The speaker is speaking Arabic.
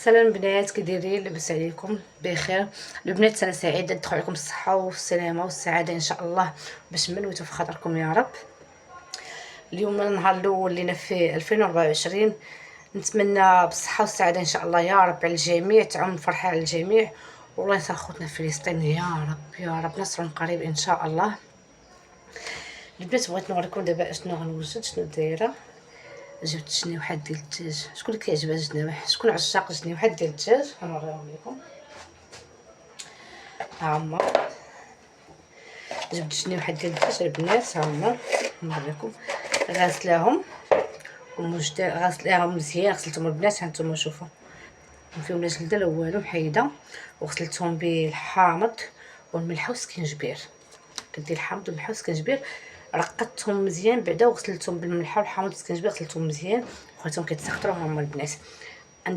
سلام بنات، كي دايرين؟ لاباس عليكم؟ بخير البنات. انا سعيده ندخل عليكم الصحه والسلامه والسعاده ان شاء الله، باش منويتو في خاطركم يا رب. اليوم النهار الاول لينا في 2024، نتمنى بالصحه والسعاده ان شاء الله يا رب على الجميع، تعم الفرحه على الجميع، والله ينصر خوتنا في فلسطين يا رب يا رب، نصر قريب ان شاء الله. البنات بغيت نوريكم دابا اشنو غنوجد، شنو دايره. جبت جنيوحات ديال الدجاج، شكون اللي كيعجبها الجناوح، شكون عشاق الجنيوحات ديال الدجاج، غنوريهم لكم. ها هما جبت جنيوحات ديال الدجاج البنات، ها هما نوريكم. غاسلاهم غاسلاهم مزيان، غسلتهم البنات، هانتوما شوفوا ما فيهم لا جلده لا والو، محيده، وغسلتهم بالحامض والملح والسكينجبير. كدير الحامض والملح والسكينجبير، رقدتهم مزيان بعدا وغسلتهم بالملح والحامض والسكينجبير، غسلتهم مزيان وخليتهم كيتسخطروا هما البنات.